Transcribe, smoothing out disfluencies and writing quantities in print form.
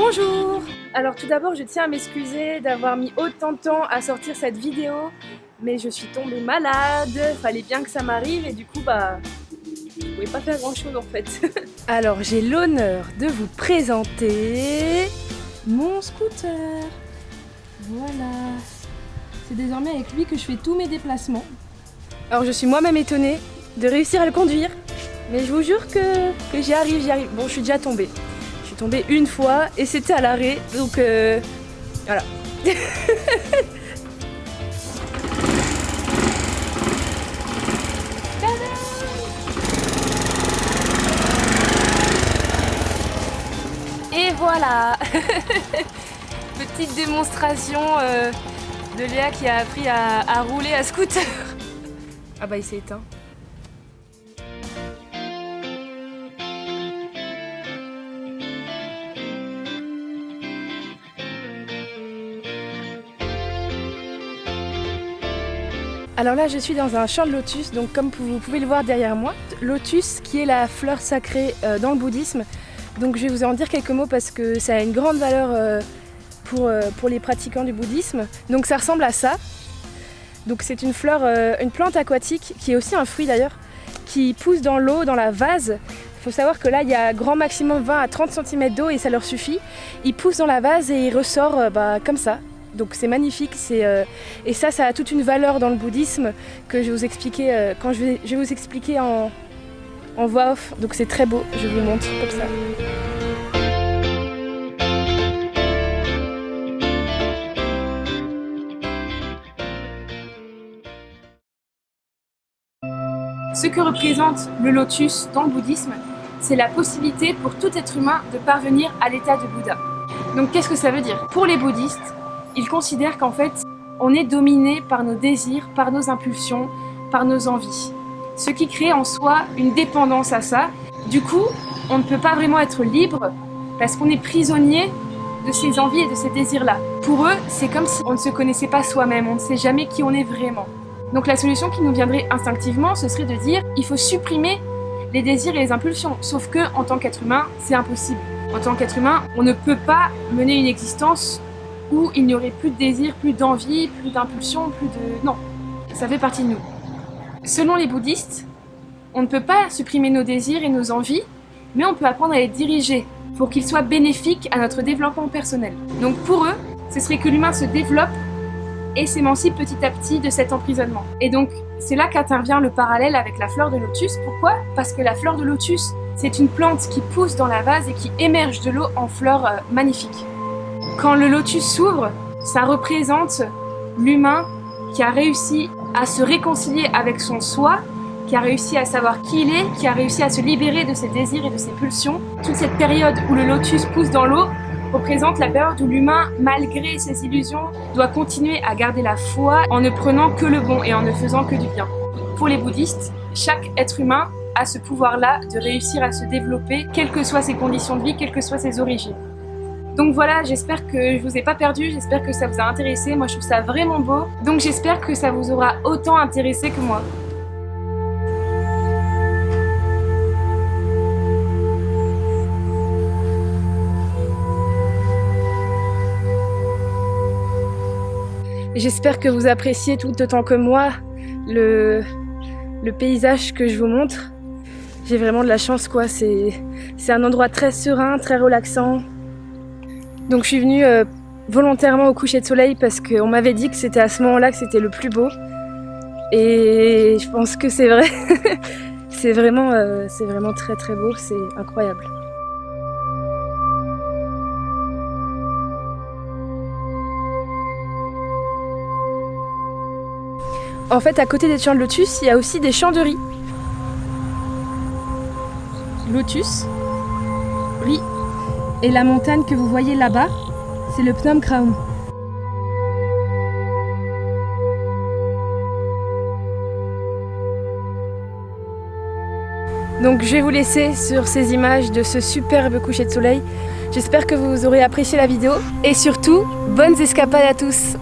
Bonjour! Alors tout d'abord je tiens à m'excuser d'avoir mis autant de temps à sortir cette vidéo, mais je suis tombée malade, fallait bien que ça m'arrive et du coup je pouvais pas faire grand chose en fait. Alors j'ai l'honneur de vous présenter mon scooter. Voilà, c'est désormais avec lui que je fais tous mes déplacements. Alors je suis moi-même étonnée de réussir à le conduire, mais je vous jure que j'y arrive. Bon, je suis déjà tombée. Je suis tombée une fois et c'était à l'arrêt, donc voilà. Et voilà. Petite démonstration de Léa qui a appris à rouler à scooter. Ah bah il s'est éteint. Alors là je suis dans un champ de lotus, donc comme vous pouvez le voir derrière moi, lotus qui est la fleur sacrée dans le bouddhisme. Donc je vais vous en dire quelques mots parce que ça a une grande valeur pour les pratiquants du bouddhisme. Donc ça ressemble à ça. Donc c'est une fleur, une plante aquatique qui est aussi un fruit d'ailleurs, qui pousse dans l'eau, dans la vase. Il faut savoir que là il y a grand maximum 20 à 30 cm d'eau et ça leur suffit. Il pousse dans la vase et il ressort comme ça. Donc c'est magnifique, et ça a toute une valeur dans le bouddhisme que je vais vous expliquer quand je vais vous expliquer en voix off. Donc c'est très beau, je vous montre comme ça. Ce que représente le lotus dans le bouddhisme, c'est la possibilité pour tout être humain de parvenir à l'état de Bouddha. Donc qu'est-ce que ça veut dire? Pour les bouddhistes, ils considèrent qu'en fait, on est dominé par nos désirs, par nos impulsions, par nos envies. Ce qui crée en soi une dépendance à ça. Du coup, on ne peut pas vraiment être libre parce qu'on est prisonnier de ces envies et de ces désirs-là. Pour eux, c'est comme si on ne se connaissait pas soi-même, on ne sait jamais qui on est vraiment. Donc la solution qui nous viendrait instinctivement, ce serait de dire il faut supprimer les désirs et les impulsions. Sauf que, en tant qu'être humain, c'est impossible. En tant qu'être humain, on ne peut pas mener une existence où il n'y aurait plus de désir, plus d'envie, plus d'impulsion, plus de... Non, ça fait partie de nous. Selon les bouddhistes, on ne peut pas supprimer nos désirs et nos envies, mais on peut apprendre à les diriger pour qu'ils soient bénéfiques à notre développement personnel. Donc pour eux, ce serait que l'humain se développe et s'émancipe petit à petit de cet emprisonnement. Et donc, c'est là qu'intervient le parallèle avec la fleur de lotus. Pourquoi? Parce que la fleur de lotus, c'est une plante qui pousse dans la vase et qui émerge de l'eau en fleurs magnifiques. Quand le lotus s'ouvre, ça représente l'humain qui a réussi à se réconcilier avec son soi, qui a réussi à savoir qui il est, qui a réussi à se libérer de ses désirs et de ses pulsions. Toute cette période où le lotus pousse dans l'eau représente la période où l'humain, malgré ses illusions, doit continuer à garder la foi en ne prenant que le bon et en ne faisant que du bien. Pour les bouddhistes, chaque être humain a ce pouvoir-là de réussir à se développer, quelles que soient ses conditions de vie, quelles que soient ses origines. Donc voilà, j'espère que je vous ai pas perdu, j'espère que ça vous a intéressé. Moi je trouve ça vraiment beau, donc j'espère que ça vous aura autant intéressé que moi. J'espère que vous appréciez tout autant que moi le paysage que je vous montre. J'ai vraiment de la chance quoi, c'est un endroit très serein, très relaxant. Donc je suis venue volontairement au coucher de soleil parce qu'on m'avait dit que c'était à ce moment-là que c'était le plus beau. Et je pense que c'est vrai. c'est vraiment très très beau, c'est incroyable. En fait, à côté des champs de lotus, il y a aussi des champs de riz. Lotus, riz. Et la montagne que vous voyez là-bas, c'est le Phnom Kraung. Donc je vais vous laisser sur ces images de ce superbe coucher de soleil. J'espère que vous aurez apprécié la vidéo. Et surtout, bonnes escapades à tous.